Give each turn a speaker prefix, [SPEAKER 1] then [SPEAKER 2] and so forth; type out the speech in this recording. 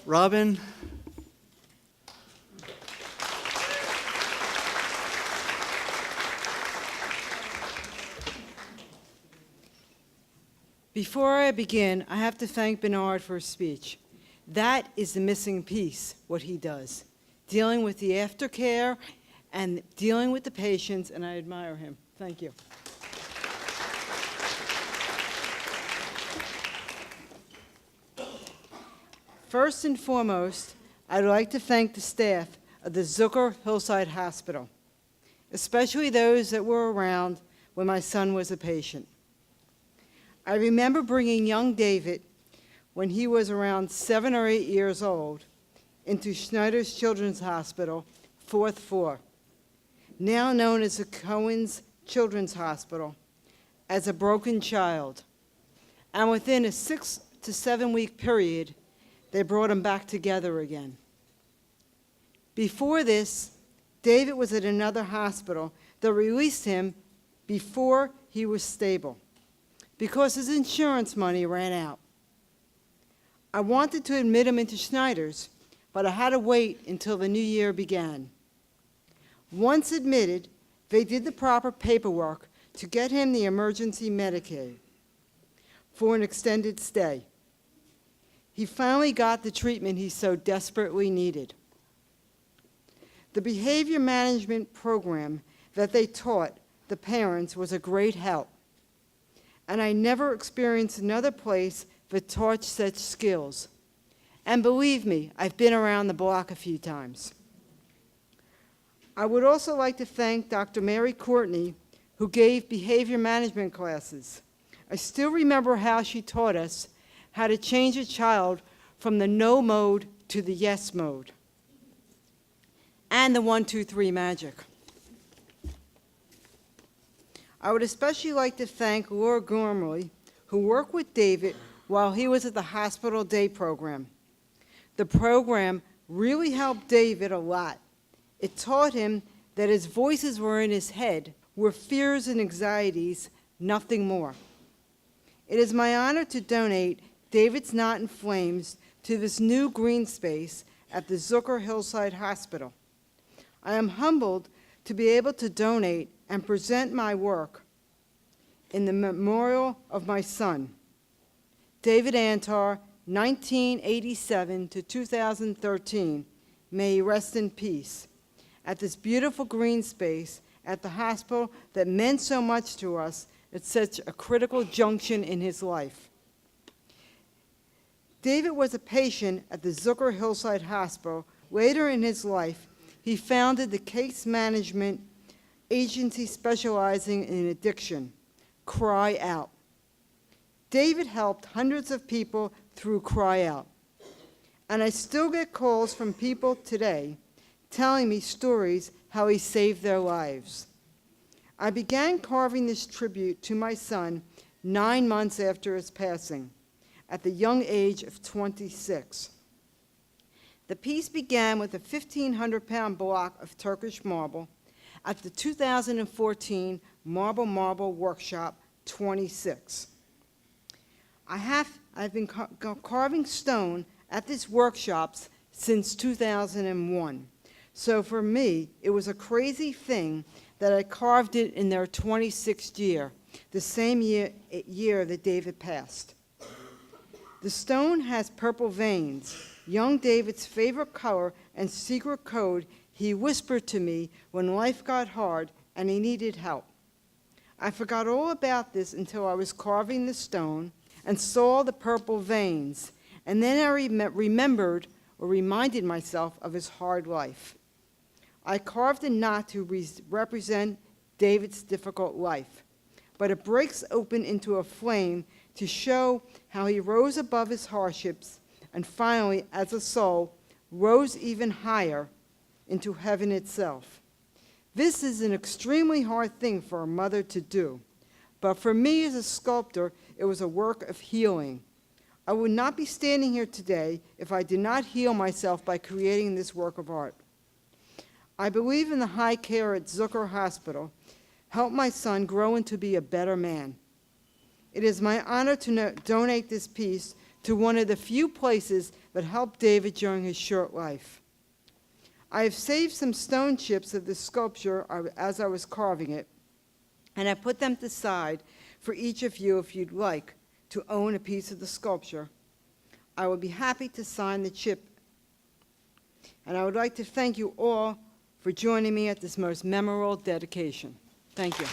[SPEAKER 1] Robin.
[SPEAKER 2] Before I begin, I have to thank Bernard for his speech. That is the missing piece, what he does, dealing with the aftercare and dealing with the patients, and I admire him. Thank you. First and foremost, I'd like to thank the staff of the Zucker Hillside Hospital, especially those that were around when my son was a patient. I remember bringing young David, when he was around 7 or 8 years old, into Schneider's Children's Hospital, 4th floor, now known as the Cohen's Children's Hospital, as a broken child. And within a 6 to 7 week period, they brought him back together again. Before this, David was at another hospital that released him before he was stable, because his insurance money ran out. I wanted to admit him into Schneider's, but I had to wait until the new year began. Once admitted, they did the proper paperwork to get him the emergency Medicaid for an extended stay. He finally got the treatment he so desperately needed. The behavior management program that they taught the parents was a great help, and I never experienced another place that taught such skills. And believe me, I've been around the block a few times. I would also like to thank Dr. Mary Courtney, who gave behavior management classes. I still remember how she taught us how to change a child from the no mode to the yes mode, and the 1, 2, 3 magic. I would especially like to thank Laura Gormley, who worked with David while he was at the hospital day program. The program really helped David a lot. It taught him that his voices were in his head, were fears and anxieties, nothing more. It is my honor to donate David's Not in Flames to this new green space at the Zucker Hillside Hospital. I am humbled to be able to donate and present my work in the memorial of my son, David Antar, 1987 to 2013. May he rest in peace, at this beautiful green space at the hospital that meant so much to us at such a critical junction in his life. David was a patient at the Zucker Hillside Hospital. Later in his life, he founded the case management agency specializing in addiction, Cry Out. David helped hundreds of people through Cry Out. And I still get calls from people today telling me stories how he saved their lives. I began carving this tribute to my son 9 months after his passing, at the young age of 26. The piece began with a 1,500-pound block of Turkish marble at the 2014 Marble Workshop 26. I've been carving stone at these workshops since 2001. So for me, it was a crazy thing that I carved it in their 26th year, the same year that David passed. The stone has purple veins, young David's favorite color and secret code he whispered to me when life got hard and he needed help. I forgot all about this until I was carving the stone and saw the purple veins, and then I remembered or reminded myself of his hard life. I carved a knot to represent David's difficult life, but it breaks open into a flame to show how he rose above his hardships and finally, as a soul, rose even higher into heaven itself. This is an extremely hard thing for a mother to do, but for me as a sculptor, it was a work of healing. I would not be standing here today if I did not heal myself by creating this work of art. I believe in the high care at Zucker Hospital helped my son grow into be a better man. It is my honor to donate this piece to one of the few places that helped David during his short life. I have saved some stone chips of the sculpture as I was carving it, and I put them aside for each of you if you'd like to own a piece of the sculpture. I would be happy to sign the chip, and I would like to thank you all for joining me at this most memorable dedication. Thank you.